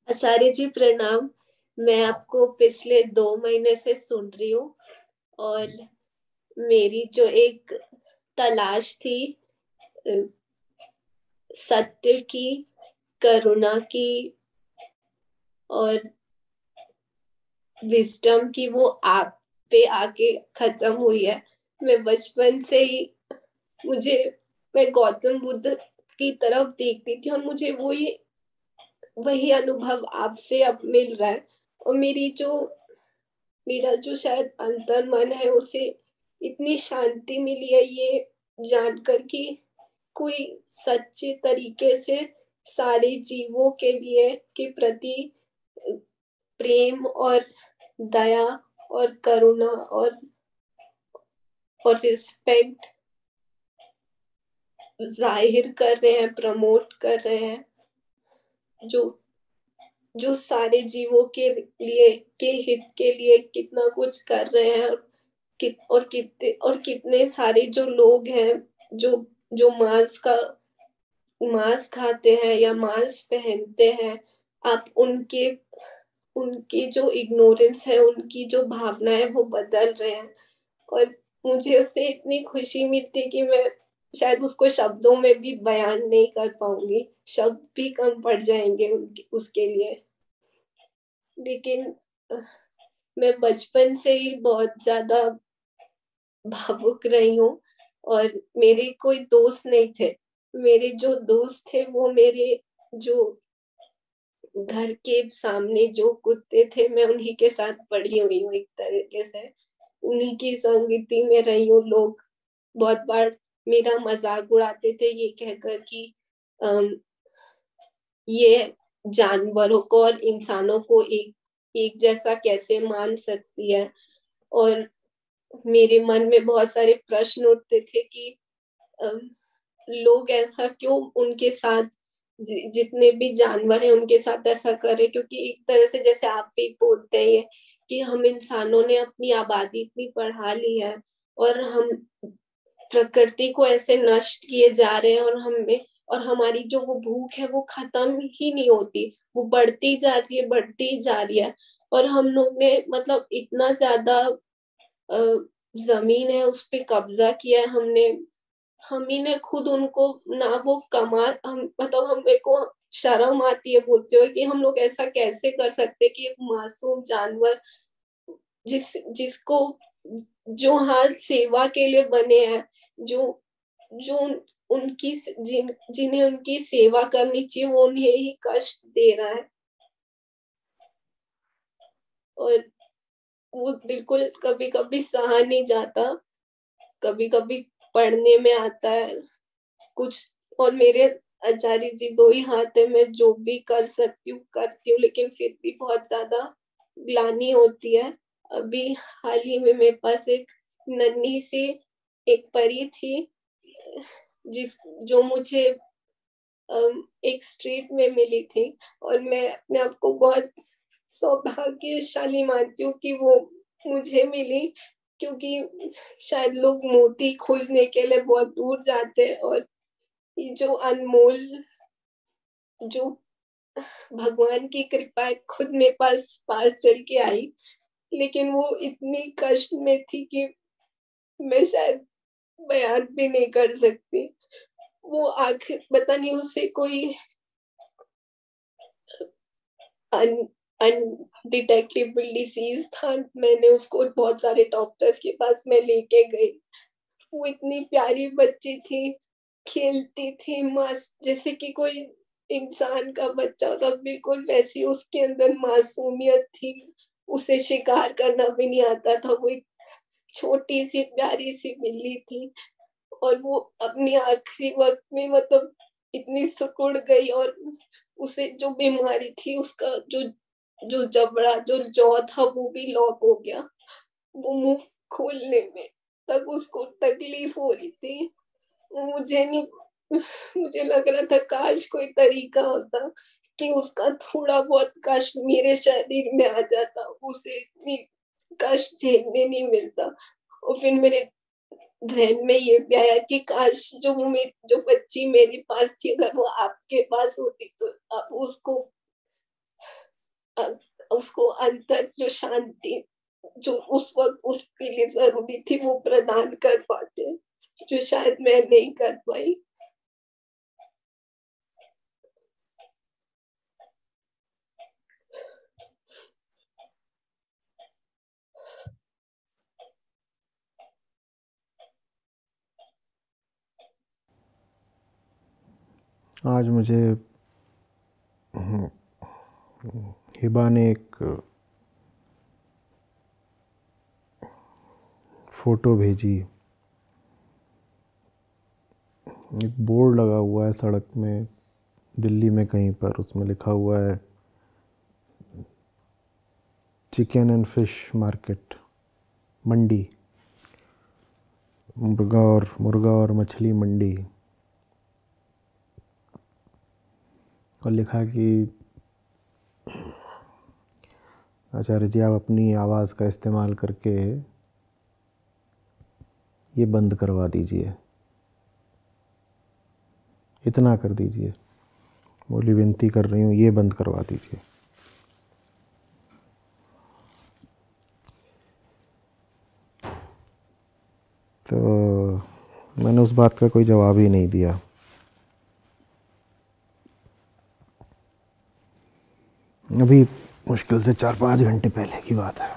आचार्य जी प्रणाम। मैं आपको पिछले 2 महीने से सुन रही हूँ और मेरी जो एक तलाश थी अ, सत्य की, करुणा की और विजडम की, वो आप पे आके खत्म हुई है। मैं बचपन से ही मुझे मैं गौतम बुद्ध की तरफ देखती थी और मुझे वही वही अनुभव आपसे अब मिल रहा है। और मेरा जो शायद अंतर मन है उसे इतनी शांति मिली है ये जानकर कि कोई सच्चे तरीके से सारे जीवों के लिए के प्रति प्रेम और दया और करुणा और रिस्पेक्ट जाहिर कर रहे हैं, प्रमोट कर रहे हैं, जो जो सारे जीवों के लिए के हित के लिए कितना कुछ कर रहे हैं। और कितने सारे जो लोग हैं जो जो मांस खाते हैं या मांस पहनते हैं, आप उनके उनकी जो इग्नोरेंस है, उनकी जो भावना है, वो बदल रहे हैं। और मुझे उससे इतनी खुशी मिलती है कि मैं शायद उसको शब्दों में भी बयान नहीं कर पाऊंगी, शब्द भी कम पड़ जाएंगे उनके उसके लिए। लेकिन मैं बचपन से ही बहुत ज्यादा भावुक रही हूँ और मेरे कोई दोस्त नहीं थे। मेरे जो दोस्त थे वो मेरे जो घर के सामने जो कुत्ते थे, मैं उन्हीं के साथ बड़ी हुई हूँ एक तरीके से। उन्हीं की संगति में रही हूँ। लोग बहुत बार मेरा मजाक उड़ाते थे ये कहकर कि अम, ये जानवरों को और इंसानों को एक एक जैसा कैसे मान सकती है। और मेरे मन में बहुत सारे प्रश्न उठते थे कि अम, लोग ऐसा क्यों उनके साथ, जितने भी जानवर हैं उनके साथ ऐसा करे। क्योंकि एक तरह से जैसे आप भी बोलते हैं कि हम इंसानों ने अपनी आबादी इतनी बढ़ा ली है और हम प्रकृति को ऐसे नष्ट किए जा रहे हैं, और हमारी जो वो भूख है वो खत्म ही नहीं होती, वो बढ़ती जा रही है, बढ़ती जा रही है। और हम लोग ने मतलब इतना ज्यादा अ, जमीन है उस पे कब्जा किया है हमने। हम ही ने खुद उनको ना वो कमा हम मतलब हम मेरे को शर्म आती है बोलते हुए कि हम लोग ऐसा कैसे कर सकते कि एक मासूम जानवर जिसको जो हाल सेवा के लिए बने हैं, जो जो उनकी जिन्हें उनकी सेवा करनी चाहिए वो उन्हें ही कष्ट दे रहा है। और वो बिल्कुल कभी कभी सहा नहीं जाता, कभी कभी पढ़ने में आता है कुछ। और मेरे आचार्य जी दो ही हाथ है, मैं जो भी कर सकती हूँ करती हूँ, लेकिन फिर भी बहुत ज्यादा ग्लानि होती है। अभी हाल ही में मेरे पास एक नन्ही सी एक परी थी, जिस जो मुझे एक स्ट्रीट में मिली थी। और मैं अपने आप को बहुत सौभाग्यशाली मानती हूँ कि वो मुझे मिली। क्योंकि शायद लोग मोती खोजने के लिए बहुत दूर जाते हैं, और ये जो अनमोल, जो भगवान की कृपा है, खुद मेरे पास चल के आई। लेकिन वो इतनी कष्ट में थी कि मैं शायद बयान भी नहीं कर सकती। वो आखिर पता नहीं उसे कोई अनडिटेक्टेबल डिसीज था। मैंने उसको बहुत सारे डॉक्टर्स के पास में लेके गई। वो इतनी प्यारी बच्ची थी, खेलती थी मस्त, जैसे कि कोई इंसान का बच्चा होता, बिल्कुल वैसी उसके अंदर मासूमियत थी। उसे शिकार करना भी नहीं आता था। वो एक छोटी सी प्यारी सी बिल्ली थी। और वो अपनी आखिरी वक्त में मतलब इतनी सिकुड़ गई, और उसे जो बीमारी थी उसका जो जो जबड़ा जो जौ था वो भी लॉक हो गया। वो मुंह खोलने में तब उसको तकलीफ हो रही थी। मुझे नहीं मुझे लग रहा था काश कोई तरीका होता कि उसका थोड़ा बहुत कष्ट मेरे शरीर में आ जाता, उसे इतनी कष्ट झेलने नहीं मिलता। और फिर मेरे ध्यान में ये भी आया कि काश जो बच्ची मेरे पास थी, अगर वो आपके पास होती तो आप उसको अ, उसको अंदर जो शांति जो उस वक़्त उसके लिए ज़रूरी थी वो प्रदान कर पाते, जो शायद मैं नहीं कर पाई। आज मुझे हिबा ने एक फ़ोटो भेजी। एक बोर्ड लगा हुआ है सड़क में, दिल्ली में कहीं पर, उसमें लिखा हुआ है चिकन एंड फिश मार्केट, मंडी, मुर्गा और मछली मंडी। और लिखा कि आचार्य जी, आप अपनी आवाज़ का इस्तेमाल करके ये बंद करवा दीजिए, इतना कर दीजिए, बोली विनती कर रही हूँ, ये बंद करवा दीजिए। तो मैंने उस बात का कोई जवाब ही नहीं दिया। अभी मुश्किल से 4-5 घंटे पहले की बात है।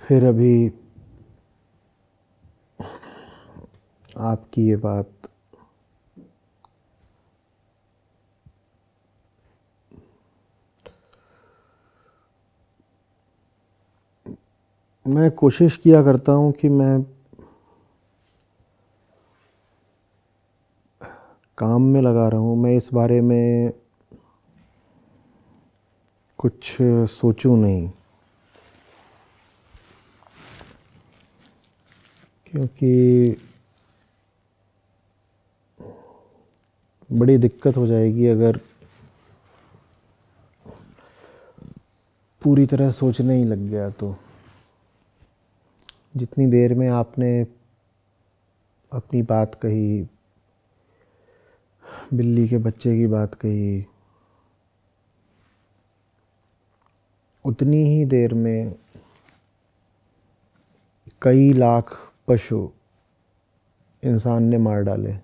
फिर अभी आपकी ये बात मैं कोशिश किया करता हूँ कि मैं काम में लगा रहूँ, मैं इस बारे में कुछ सोचूं नहीं, क्योंकि बड़ी दिक्कत हो जाएगी अगर पूरी तरह सोचने ही लग गया तो। जितनी देर में आपने अपनी बात कही, बिल्ली के बच्चे की बात कही, उतनी ही देर में कई लाख पशु इंसान ने मार डाले,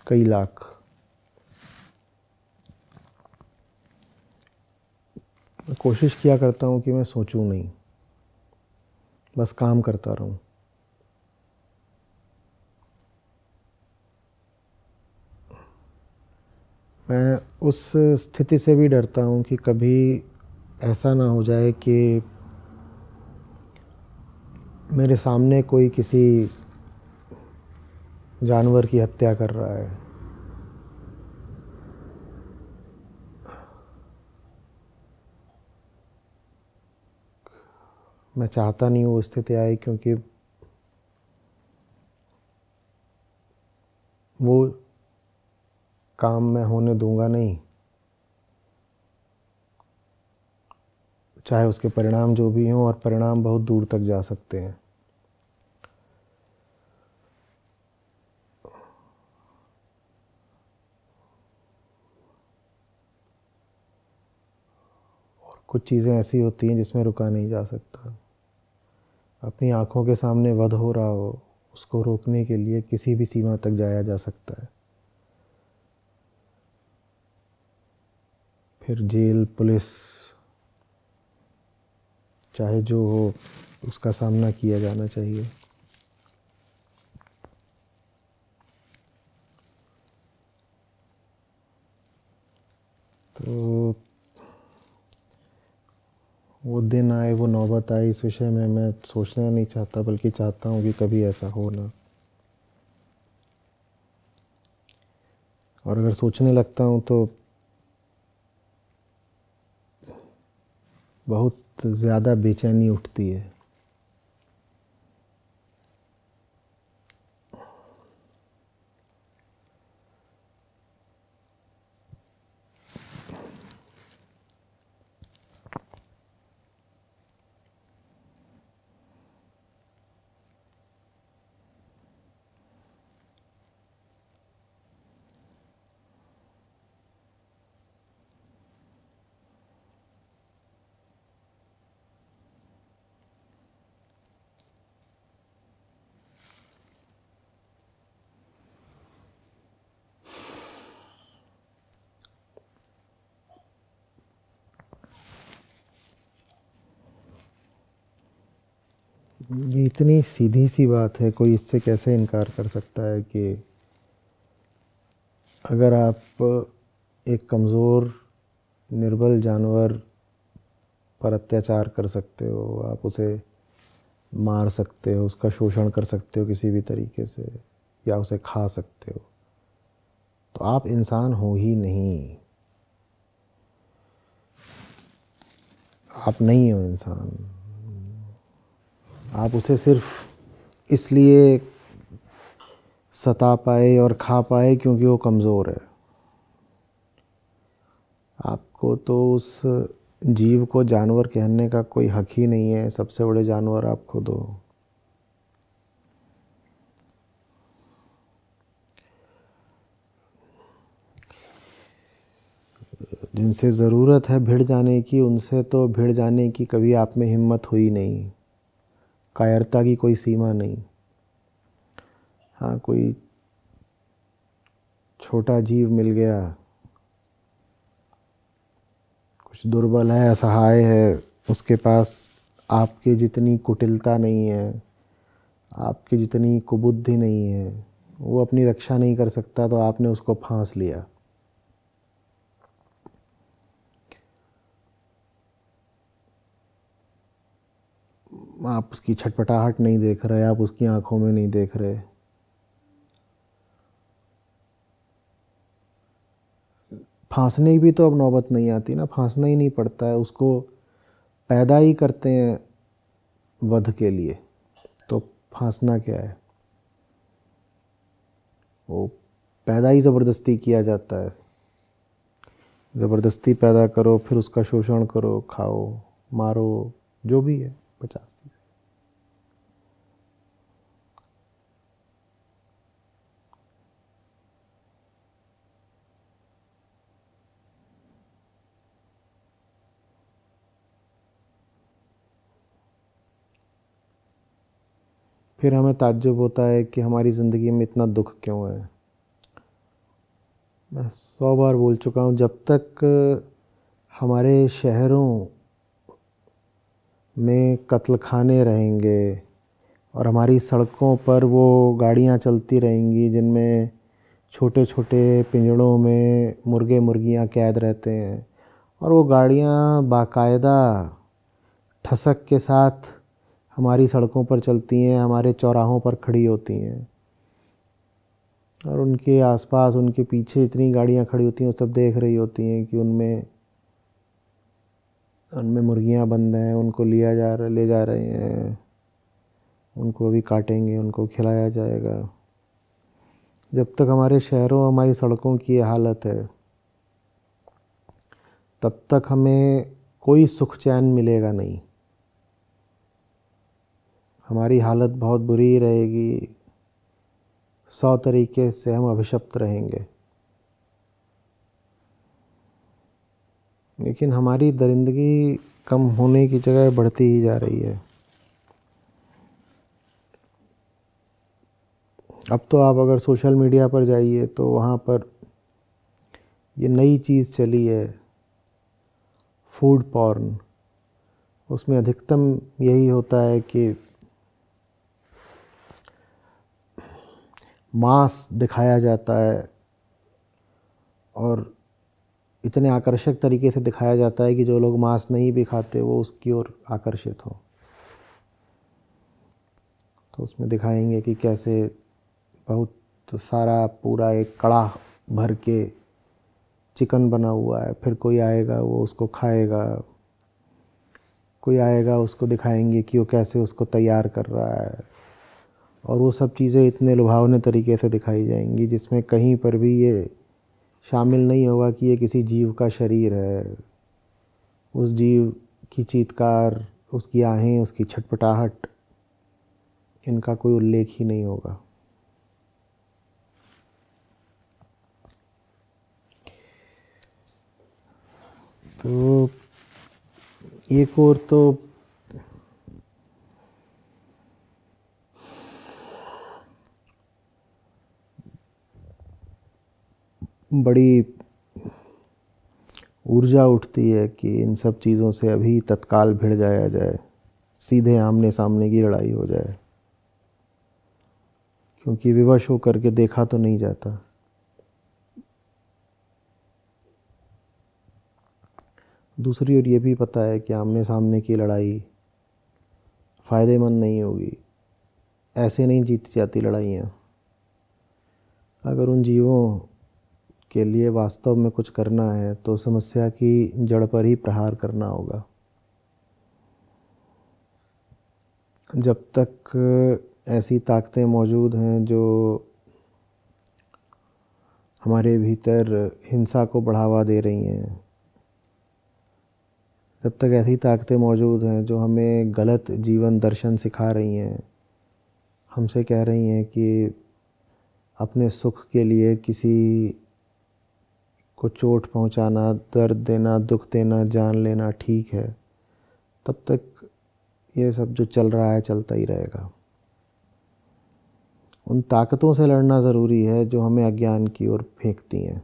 कई लाख। मैं कोशिश किया करता हूँ कि मैं सोचूं नहीं, बस काम करता रहूं। मैं उस स्थिति से भी डरता हूँ कि कभी ऐसा ना हो जाए कि मेरे सामने कोई किसी जानवर की हत्या कर रहा है। मैं चाहता नहीं वो स्थिति आए, क्योंकि वो काम मैं होने दूंगा नहीं, चाहे उसके परिणाम जो भी हों, और परिणाम बहुत दूर तक जा सकते हैं। और कुछ चीज़ें ऐसी होती हैं जिसमें रुका नहीं जा सकता। अपनी आँखों के सामने वध हो रहा हो, उसको रोकने के लिए किसी भी सीमा तक जाया जा सकता है। फिर जेल, पुलिस, चाहे जो हो, उसका सामना किया जाना चाहिए। तो वो दिन आए, वो नौबत आई, इस विषय में मैं सोचना नहीं चाहता, बल्कि चाहता हूँ कि कभी ऐसा हो ना। और अगर सोचने लगता हूँ तो बहुत ज़्यादा बेचैनी उठती है। ये इतनी सीधी सी बात है, कोई इससे कैसे इनकार कर सकता है कि अगर आप एक कमज़ोर निर्बल जानवर पर अत्याचार कर सकते हो, आप उसे मार सकते हो, उसका शोषण कर सकते हो किसी भी तरीके से, या उसे खा सकते हो, तो आप इंसान हो ही नहीं। आप नहीं हो इंसान। आप उसे सिर्फ इसलिए सता पाए और खा पाए क्योंकि वो कमज़ोर है। आपको तो उस जीव को जानवर कहने का कोई हक ही नहीं है। सबसे बड़े जानवर आप खुद हो। जिनसे ज़रूरत है भिड़ जाने की, उनसे तो भिड़ जाने की कभी आप में हिम्मत हुई नहीं। कायरता की कोई सीमा नहीं। हाँ, कोई छोटा जीव मिल गया, कुछ दुर्बल है, असहाय है, उसके पास आपके जितनी कुटिलता नहीं है, आपकी जितनी कुबुद्धि नहीं है, वो अपनी रक्षा नहीं कर सकता, तो आपने उसको फांस लिया। आप उसकी छटपटाहट नहीं देख रहे, आप उसकी आंखों में नहीं देख रहे। फांसने की भी तो अब नौबत नहीं आती ना, फांसना ही नहीं पड़ता है, उसको पैदा ही करते हैं वध के लिए, तो फांसना क्या है? वो पैदा ही ज़बरदस्ती किया जाता है। ज़बरदस्ती पैदा करो, फिर उसका शोषण करो, खाओ, मारो, जो भी है 50 चीज़। फिर हमें ताज्जुब होता है कि हमारी ज़िंदगी में इतना दुख क्यों है। मैं 100 बार बोल चुका हूँ, जब तक हमारे शहरों में कत्ल खाने रहेंगे और हमारी सड़कों पर वो गाड़ियाँ चलती रहेंगी जिनमें छोटे छोटे पिंजड़ों में मुर्गे मुर्गियाँ कैद रहते हैं, और वो गाड़ियाँ बाकायदा ठसक के साथ हमारी सड़कों पर चलती हैं, हमारे चौराहों पर खड़ी होती हैं, और उनके आसपास, उनके पीछे इतनी गाड़ियाँ खड़ी होती हैं, वो सब देख रही होती हैं कि उनमें मुर्गियाँ बंद हैं, उनको ले जा रहे हैं, उनको भी काटेंगे, उनको खिलाया जाएगा। जब तक हमारे शहरों, हमारी सड़कों की ये हालत है, तब तक हमें कोई सुख चैन मिलेगा नहीं। हमारी हालत बहुत बुरी रहेगी, 100 तरीके से हम अभिशप्त रहेंगे। लेकिन हमारी दरिंदगी कम होने की जगह बढ़ती ही जा रही है। अब तो आप अगर सोशल मीडिया पर जाइए तो वहाँ पर ये नई चीज़ चली है, फूड पॉर्न। उसमें अधिकतम यही होता है कि मांस दिखाया जाता है, और इतने आकर्षक तरीके से दिखाया जाता है कि जो लोग मांस नहीं भी खाते वो उसकी ओर आकर्षित हों। तो उसमें दिखाएंगे कि कैसे बहुत सारा पूरा एक कड़ाह भर के चिकन बना हुआ है, फिर कोई आएगा वो उसको खाएगा, कोई आएगा उसको दिखाएंगे कि वो कैसे उसको तैयार कर रहा है, और वो सब चीज़ें इतने लुभावने तरीके से दिखाई जाएंगी जिसमें कहीं पर भी ये शामिल नहीं होगा कि ये किसी जीव का शरीर है। उस जीव की चीत्कार, उसकी आहें, उसकी छटपटाहट, इनका कोई उल्लेख ही नहीं होगा। तो एक और तो बड़ी ऊर्जा उठती है कि इन सब चीज़ों से अभी तत्काल भिड़ जाया जाए, सीधे आमने सामने की लड़ाई हो जाए, क्योंकि विवश होकर के देखा तो नहीं जाता। दूसरी ओर ये भी पता है कि आमने सामने की लड़ाई फ़ायदेमंद नहीं होगी, ऐसे नहीं जीती जाती लड़ाइयाँ। अगर उन जीवों के लिए वास्तव में कुछ करना है तो समस्या की जड़ पर ही प्रहार करना होगा। जब तक ऐसी ताकतें मौजूद हैं जो हमारे भीतर हिंसा को बढ़ावा दे रही हैं, जब तक ऐसी ताकतें मौजूद हैं जो हमें गलत जीवन दर्शन सिखा रही हैं, हमसे कह रही हैं कि अपने सुख के लिए किसी को चोट पहुंचाना, दर्द देना, दुख देना, जान लेना ठीक है, तब तक ये सब जो चल रहा है चलता ही रहेगा। उन ताकतों से लड़ना ज़रूरी है जो हमें अज्ञान की ओर फेंकती हैं।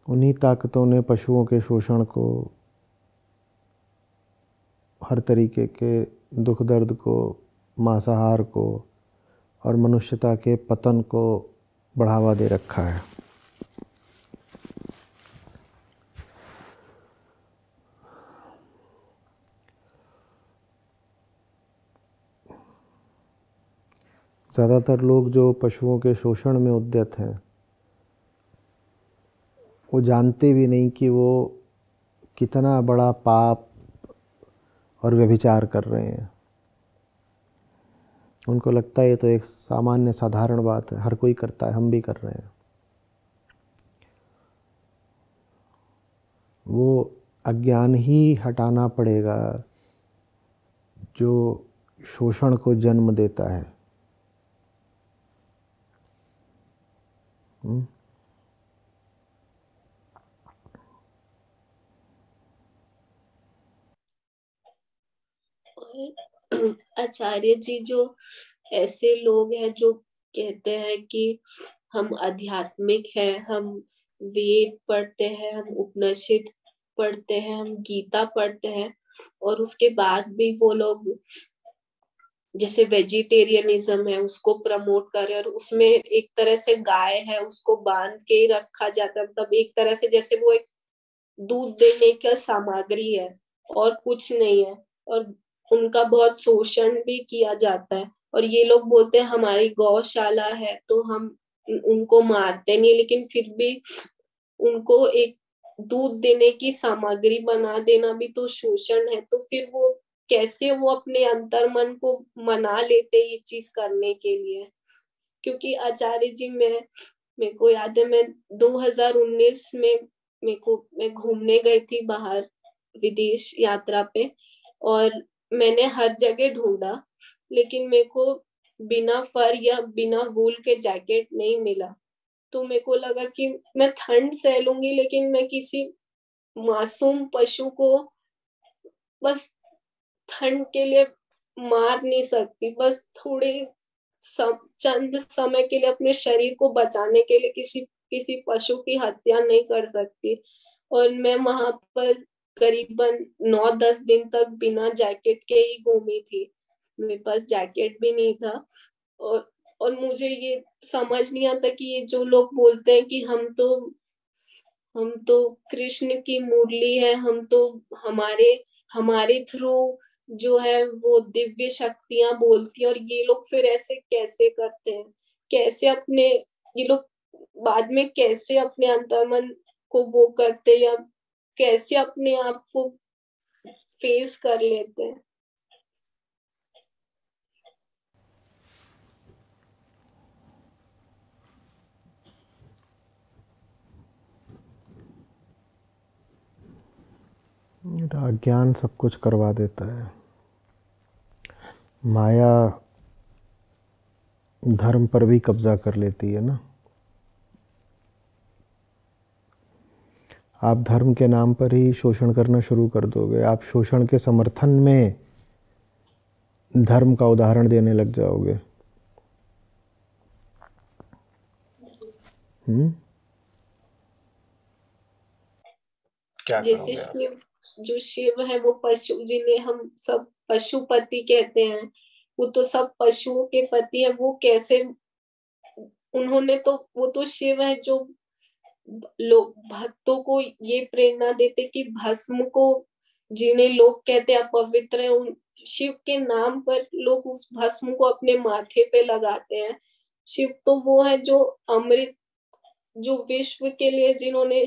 उन्हीं ताकतों ने पशुओं के शोषण को, हर तरीके के दुख दर्द को, मांसाहार को और मनुष्यता के पतन को बढ़ावा दे रखा है। ज़्यादातर लोग जो पशुओं के शोषण में उद्यत हैं, वो जानते भी नहीं कि वो कितना बड़ा पाप और व्यभिचार कर रहे हैं। उनको लगता है ये तो एक सामान्य साधारण बात है, हर कोई करता है, हम भी कर रहे हैं। वो अज्ञान ही हटाना पड़ेगा जो शोषण को जन्म देता है। और आचार्य जी, जो ऐसे लोग हैं जो कहते हैं कि हम आध्यात्मिक हैं, हम वेद पढ़ते हैं, हम उपनिषद पढ़ते हैं, हम गीता पढ़ते हैं, और उसके बाद भी वो लोग जैसे वेजिटेरियनिज्म है उसको प्रमोट कर रहे हैं, और उसमें एक तरह से गाय है उसको बांध के ही रखा जाता है, मतलब एक तरह से जैसे वो एक दूध देने का सामग्री है और कुछ नहीं है, और उनका बहुत शोषण भी किया जाता है। और ये लोग बोलते हैं हमारी गौशाला है तो हम उनको मारते नहीं, लेकिन फिर भी उनको एक दूध देने की सामग्री बना देना भी तो शोषण है। तो फिर वो कैसे वो अपने अंतर्मन को मना लेते ये चीज करने के लिए? क्योंकि आचार्य जी, मेरे को याद है, मैं 2019 में मैं घूमने गई थी बाहर विदेश यात्रा पे, और मैंने हर जगह ढूंढा, लेकिन मेरे को बिना फर या बिना वूल के जैकेट नहीं मिला। तो मेरे को लगा कि मैं ठंड सह लूंगी, लेकिन मैं किसी मासूम पशु को बस ठंड के लिए मार नहीं सकती। बस थोड़े चंद समय के लिए अपने शरीर को बचाने के लिए किसी किसी पशु की हत्या नहीं कर सकती। और मैं वहां पर करीबन 9-10 दिन तक बिना जैकेट के ही घूमी थी, मेरे पास जैकेट भी नहीं था। और और मुझे ये समझ नहीं आता कि ये जो लोग बोलते हैं कि हम तो कृष्ण की मुरली है, हम तो हमारे हमारे थ्रू जो है वो दिव्य शक्तियां बोलती हैं, और ये लोग फिर ऐसे कैसे करते हैं? कैसे अपने ये लोग बाद में कैसे अपने अंतर्मन को वो करते, या कैसे अपने आप को फेस कर लेते हैं? अज्ञान सब कुछ करवा देता है। माया धर्म पर भी कब्जा कर लेती है ना। आप धर्म के नाम पर ही शोषण करना शुरू कर दोगे, आप शोषण के समर्थन में धर्म का उदाहरण देने लग जाओगे। जैसे शिव जो शिव है वो पशु, जिन्हें हम सब पशुपति कहते हैं, वो तो सब पशुओं के पति है। वो कैसे, उन्होंने तो, वो तो शिव है जो लोग भक्तों को ये प्रेरणा देते कि भस्म को, जिन्हें लोग कहते हैं अपवित्र है, उन शिव के नाम पर लोग उस भस्म को अपने माथे पे लगाते हैं। शिव तो वो है जो अमृत, जो विश्व के लिए जिन्होंने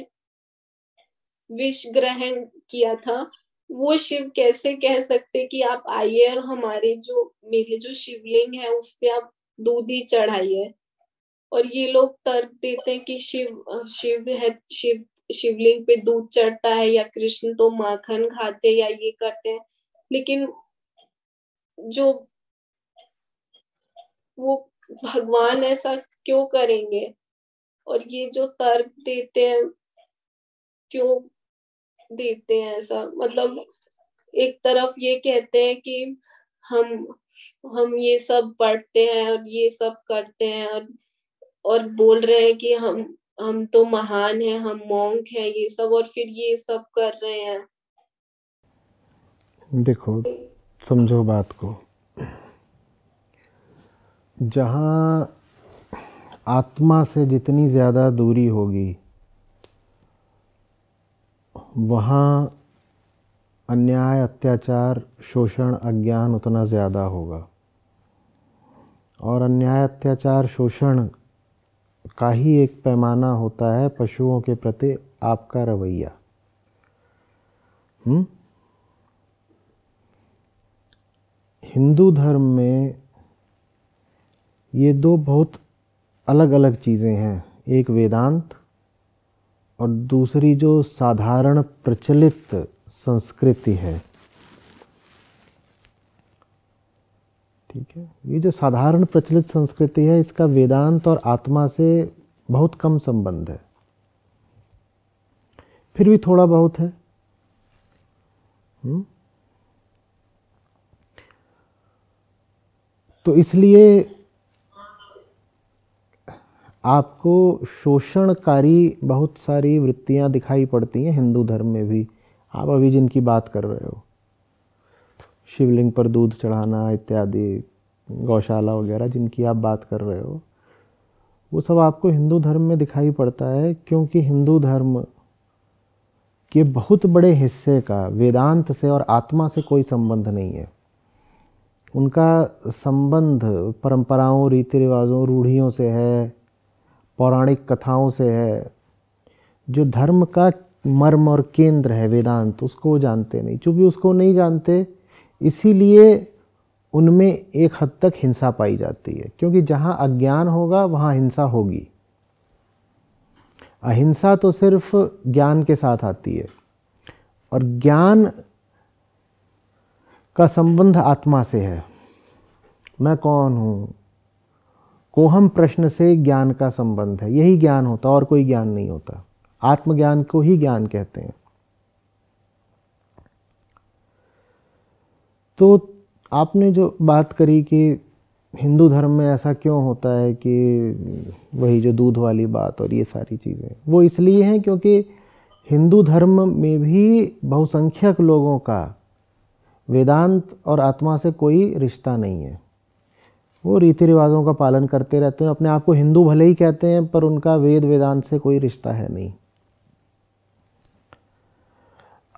विष ग्रहण किया था, वो शिव कैसे कह सकते कि आप आइए और हमारे जो, मेरे जो शिवलिंग है उस पे आप दूधी चढ़ाइए। और ये लोग तर्क देते हैं कि शिव है, शिवलिंग पे दूध चढ़ता है, या कृष्ण तो माखन खाते या ये करते हैं। लेकिन जो वो भगवान ऐसा क्यों करेंगे? और ये जो तर्क देते हैं, क्यों देते हैं ऐसा? मतलब एक तरफ ये कहते हैं कि हम हम ये सब पढ़ते हैं और ये सब करते हैं, और बोल रहे हैं कि हम तो महान हैं, हम मॉन्क हैं, ये सब, और फिर ये सब कर रहे हैं। देखो, समझो बात को, जहाँ आत्मा से जितनी ज़्यादा दूरी होगी वहाँ अन्याय, अत्याचार, शोषण, अज्ञान उतना ज़्यादा होगा। और अन्याय, अत्याचार, शोषण का ही एक पैमाना होता है पशुओं के प्रति आपका रवैया। हिंदू धर्म में ये दो बहुत अलग अलग चीज़ें हैं, एक वेदांत और दूसरी जो साधारण प्रचलित संस्कृति है। ठीक है, ये जो साधारण प्रचलित संस्कृति है इसका वेदांत और आत्मा से बहुत कम संबंध है, फिर भी थोड़ा बहुत है। तो इसलिए आपको शोषणकारी बहुत सारी वृत्तियां दिखाई पड़ती हैं हिंदू धर्म में भी। आप अभी जिनकी बात कर रहे हो, शिवलिंग पर दूध चढ़ाना इत्यादि, गौशाला वगैरह जिनकी आप बात कर रहे हो, वो सब आपको हिंदू धर्म में दिखाई पड़ता है, क्योंकि हिंदू धर्म के बहुत बड़े हिस्से का वेदांत से और आत्मा से कोई संबंध नहीं है। उनका संबंध परंपराओं, रीति रिवाजों, रूढ़ियों से है, पौराणिक कथाओं से है। जो धर्म का मर्म और केंद्र है वेदांत, उसको वो जानते नहीं। चूँकि उसको नहीं जानते इसीलिए उनमें एक हद तक हिंसा पाई जाती है, क्योंकि जहाँ अज्ञान होगा वहाँ हिंसा होगी। अहिंसा तो सिर्फ ज्ञान के साथ आती है, और ज्ञान का संबंध आत्मा से है। मैं कौन हूँ, कोहम प्रश्न से ज्ञान का संबंध है। यही ज्ञान होता, और कोई ज्ञान नहीं होता। आत्मज्ञान को ही ज्ञान कहते हैं। तो आपने जो बात करी कि हिंदू धर्म में ऐसा क्यों होता है, कि वही जो दूध वाली बात और ये सारी चीज़ें, वो इसलिए हैं क्योंकि हिंदू धर्म में भी बहुसंख्यक लोगों का वेदांत और आत्मा से कोई रिश्ता नहीं है। वो रीति रिवाजों का पालन करते रहते हैं, अपने आप को हिंदू भले ही कहते हैं, पर उनका वेद वेदांत से कोई रिश्ता है नहीं।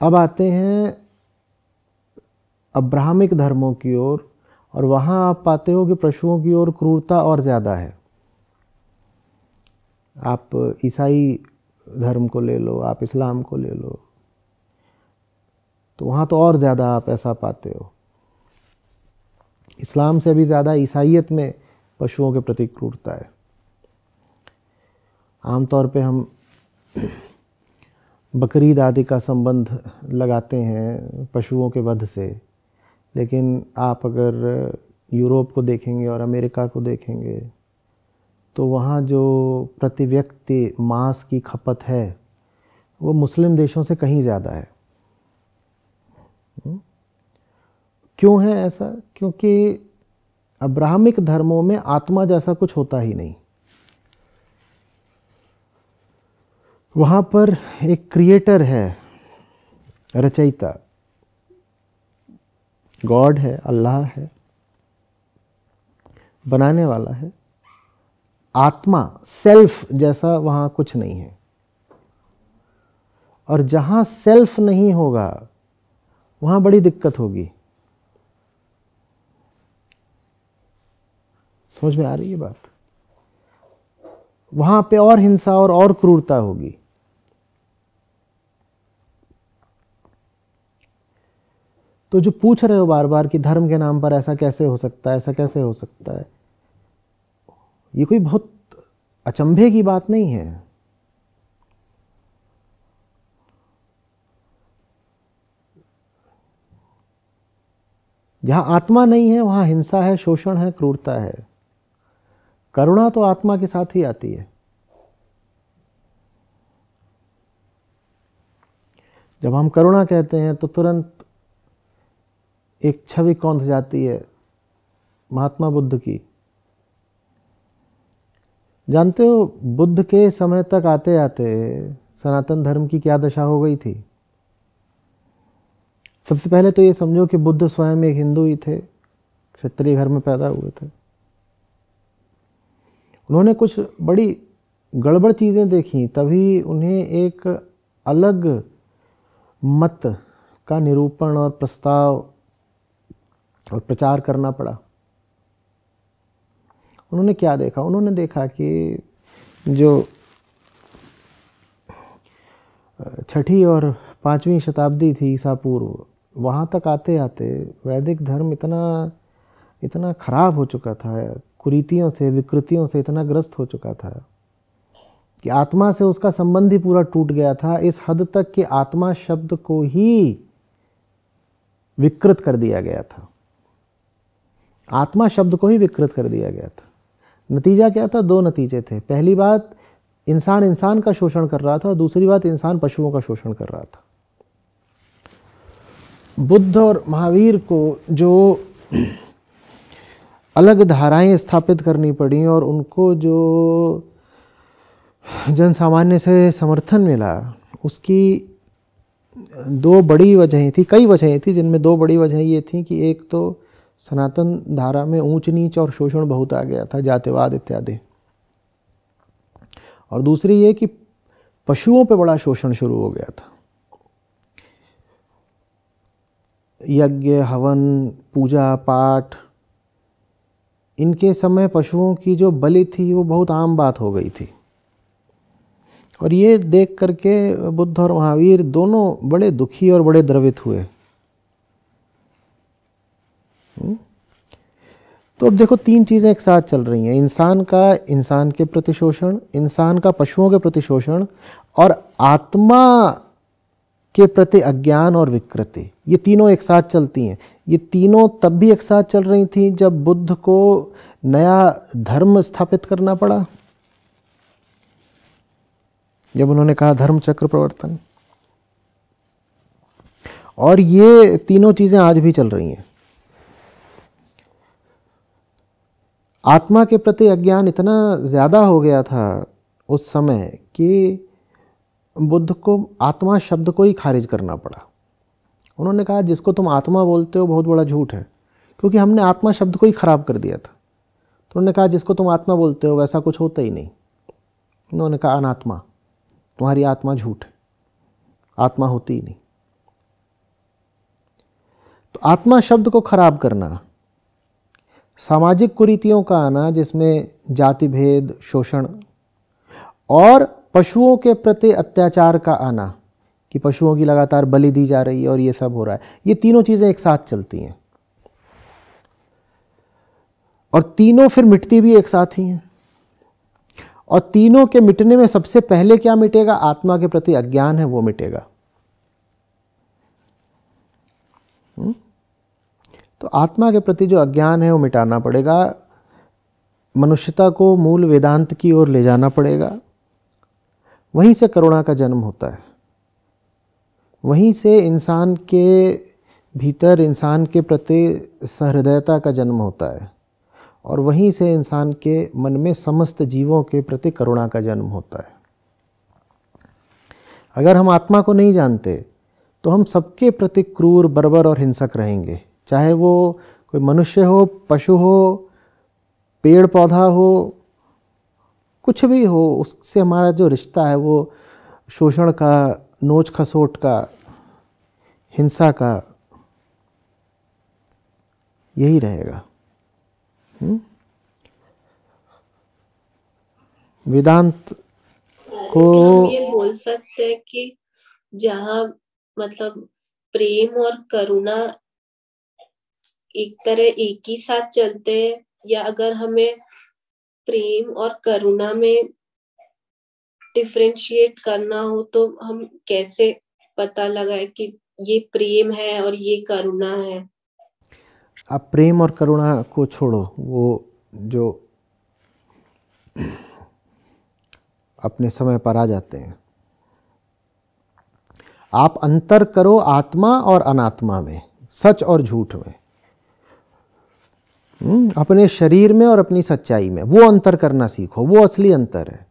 अब आते हैं अब्राहमिक धर्मों की ओर, और वहाँ आप पाते हो कि पशुओं की ओर क्रूरता और ज़्यादा है। आप ईसाई धर्म को ले लो, आप इस्लाम को ले लो, तो वहाँ तो और ज़्यादा आप ऐसा पाते हो। इस्लाम से भी ज़्यादा ईसाईयत में पशुओं के प्रति क्रूरता है। आमतौर पे हम बकरीद आदि का संबंध लगाते हैं पशुओं के वध से, लेकिन आप अगर यूरोप को देखेंगे और अमेरिका को देखेंगे तो वहाँ जो प्रति व्यक्ति मांस की खपत है वो मुस्लिम देशों से कहीं ज़्यादा है। क्यों है ऐसा? क्योंकि अब्राहमिक धर्मों में आत्मा जैसा कुछ होता ही नहीं। वहाँ पर एक क्रिएटर है, रचयिता गॉड है, अल्लाह है, बनाने वाला है। आत्मा सेल्फ जैसा वहां कुछ नहीं है। और जहां सेल्फ नहीं होगा वहां बड़ी दिक्कत होगी। समझ में आ रही है बात? वहां पे और हिंसा और क्रूरता होगी। तो जो पूछ रहे हो बार बार कि धर्म के नाम पर ऐसा कैसे हो सकता है, ऐसा कैसे हो सकता है, ये कोई बहुत अचंभे की बात नहीं है। जहां आत्मा नहीं है वहां हिंसा है, शोषण है, क्रूरता है। करुणा तो आत्मा के साथ ही आती है। जब हम करुणा कहते हैं तो तुरंत एक छवि कौंध जाती है महात्मा बुद्ध की। जानते हो बुद्ध के समय तक आते आते सनातन धर्म की क्या दशा हो गई थी? सबसे पहले तो ये समझो कि बुद्ध स्वयं एक हिंदू ही थे, क्षत्रिय घर में पैदा हुए थे। उन्होंने कुछ बड़ी गड़बड़ चीज़ें देखी, तभी उन्हें एक अलग मत का निरूपण और प्रस्ताव और प्रचार करना पड़ा। उन्होंने क्या देखा? उन्होंने देखा कि जो 6ठी और 5वीं शताब्दी थी ईसा पूर्व, वहाँ तक आते आते वैदिक धर्म इतना खराब हो चुका था, कुरीतियों से, विकृतियों से इतना ग्रस्त हो चुका था कि आत्मा से उसका संबंध ही पूरा टूट गया था। इस हद तक कि आत्मा शब्द को ही विकृत कर दिया गया था। आत्मा शब्द को ही विकृत कर दिया गया था। नतीजा क्या था? 2 नतीजे थे। पहली बात, इंसान का शोषण कर रहा था, और दूसरी बात, इंसान पशुओं का शोषण कर रहा था। बुद्ध और महावीर को जो अलग धाराएं स्थापित करनी पड़ी और उनको जो जन सामान्य से समर्थन मिला, उसकी 2 बड़ी वजहें थी। कई वजहें थी, जिनमें 2 बड़ी वजहें ये थी कि एक तो सनातन धारा में ऊंच नीच और शोषण बहुत आ गया था, जातिवाद इत्यादि, और दूसरी ये कि पशुओं पे बड़ा शोषण शुरू हो गया था। यज्ञ, हवन, पूजा पाठ, इनके समय पशुओं की जो बलि थी वो बहुत आम बात हो गई थी। और ये देख करके बुद्ध और महावीर दोनों बड़े दुखी और बड़े द्रवित हुए। तो अब देखो 3 चीज़ें एक साथ चल रही हैं। इंसान का इंसान के प्रति शोषण, इंसान का पशुओं के प्रति शोषण, और आत्मा के प्रति अज्ञान और विकृति। ये तीनों एक साथ चलती हैं। ये तीनों तब भी एक साथ चल रही थी जब बुद्ध को नया धर्म स्थापित करना पड़ा, जब उन्होंने कहा धर्म चक्र प्रवर्तन। और ये तीनों चीज़ें आज भी चल रही हैं। आत्मा के प्रति अज्ञान इतना ज़्यादा हो गया था उस समय कि बुद्ध को आत्मा शब्द को ही खारिज करना पड़ा। उन्होंने कहा जिसको तुम आत्मा बोलते हो बहुत बड़ा झूठ है, क्योंकि हमने आत्मा शब्द को ही खराब कर दिया था। तो उन्होंने कहा जिसको तुम आत्मा बोलते हो वैसा कुछ होता ही नहीं। उन्होंने कहा अनात्मा, तुम्हारी आत्मा झूठ है, आत्मा होती ही नहीं। तो आत्मा शब्द को खराब करना, सामाजिक कुरीतियों का आना जिसमें जाति भेद, शोषण, और पशुओं के प्रति अत्याचार का आना कि पशुओं की लगातार बलि दी जा रही है और ये सब हो रहा है, ये तीनों चीज़ें एक साथ चलती हैं। और तीनों फिर मिटती भी एक साथ ही हैं। और तीनों के मिटने में सबसे पहले क्या मिटेगा? आत्मा के प्रति अज्ञान है, वो मिटेगा। तो आत्मा के प्रति जो अज्ञान है वो मिटाना पड़ेगा। मनुष्यता को मूल वेदांत की ओर ले जाना पड़ेगा। वहीं से करुणा का जन्म होता है। वहीं से इंसान के भीतर इंसान के प्रति सहृदयता का जन्म होता है। और वहीं से इंसान के मन में समस्त जीवों के प्रति करुणा का जन्म होता है। अगर हम आत्मा को नहीं जानते तो हम सबके प्रति क्रूर, बर्बर और हिंसक रहेंगे, चाहे वो कोई मनुष्य हो, पशु हो, पेड़ पौधा हो, कुछ भी हो। उससे हमारा जो रिश्ता है वो शोषण का, नोच खसोट का, हिंसा का, यही रहेगा। वेदांत को कि हम ये बोल सकते हैं कि जहाँ मतलब प्रेम और करुणा एक तरह एक ही साथ चलते हैं, या अगर हमें प्रेम और करुणा में डिफरेंशिएट करना हो तो हम कैसे पता लगाए कि ये प्रेम है और ये करुणा है? आप प्रेम और करुणा को छोड़ो, वो जो अपने समय पर आ जाते हैं। आप अंतर करो आत्मा और अनात्मा में, सच और झूठ में, अपने शरीर में और अपनी सच्चाई में। वो अंतर करना सीखो, वो असली अंतर है।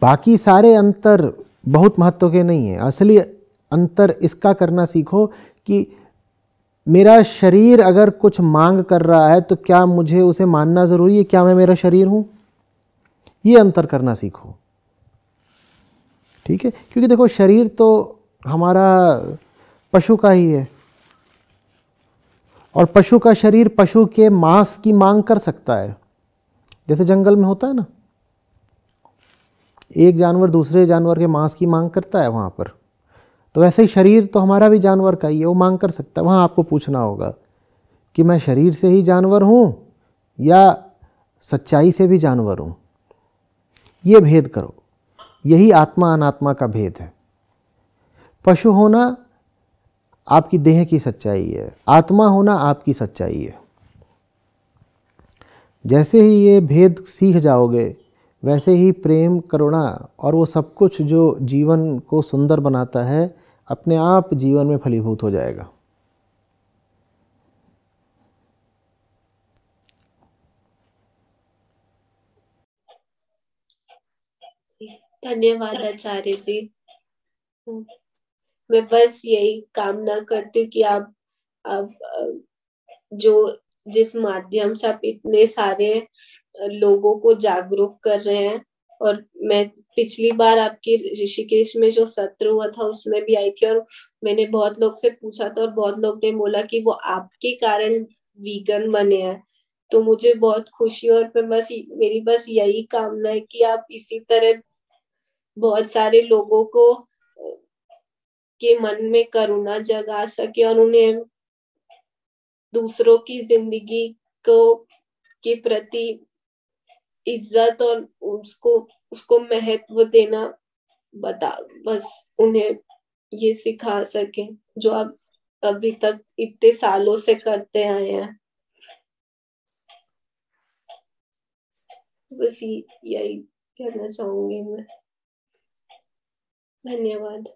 बाकी सारे अंतर बहुत महत्व के नहीं है। असली अंतर इसका करना सीखो कि मेरा शरीर अगर कुछ मांग कर रहा है तो क्या मुझे उसे मानना ज़रूरी है? क्या मैं मेरा शरीर हूँ? ये अंतर करना सीखो, ठीक है? क्योंकि देखो, शरीर तो हमारा पशु का ही है, और पशु का शरीर पशु के मांस की मांग कर सकता है, जैसे जंगल में होता है ना, एक जानवर दूसरे जानवर के मांस की मांग करता है वहाँ पर। तो वैसे ही शरीर तो हमारा भी जानवर का ही है, वो मांग कर सकता है। वहाँ आपको पूछना होगा कि मैं शरीर से ही जानवर हूँ या सच्चाई से भी जानवर हूँ। ये भेद करो, यही आत्मा अनात्मा का भेद है। पशु होना आपकी देह की सच्चाई है, आत्मा होना आपकी सच्चाई है। जैसे ही ये भेद सीख जाओगे, वैसे ही प्रेम, करुणा और वो सब कुछ जो जीवन को सुंदर बनाता है अपने आप जीवन में फलीभूत हो जाएगा। धन्यवाद आचार्य जी। मैं बस यही कामना करती हूँ कि आप जो जिस माध्यम से आप इतने सारे लोगों को जागरूक कर रहे हैं, और मैं पिछली बार आपके ऋषिकेश में जो सत्र हुआ था उसमें भी आई थी, और मैंने बहुत लोग से पूछा था और बहुत लोग ने बोला कि वो आपके कारण वीगन बने हैं। तो मुझे बहुत खुशी, और मैं मेरी बस यही कामना है कि आप इसी तरह बहुत सारे लोगों को के मन में करुणा जगा सके और उन्हें दूसरों की जिंदगी को के प्रति इज्जत और उसको उसको महत्व देना बता बस उन्हें ये सिखा सके, जो आप अभी तक इतने सालों से करते आए हैं। बस यही कहना चाहूंगी मैं। धन्यवाद।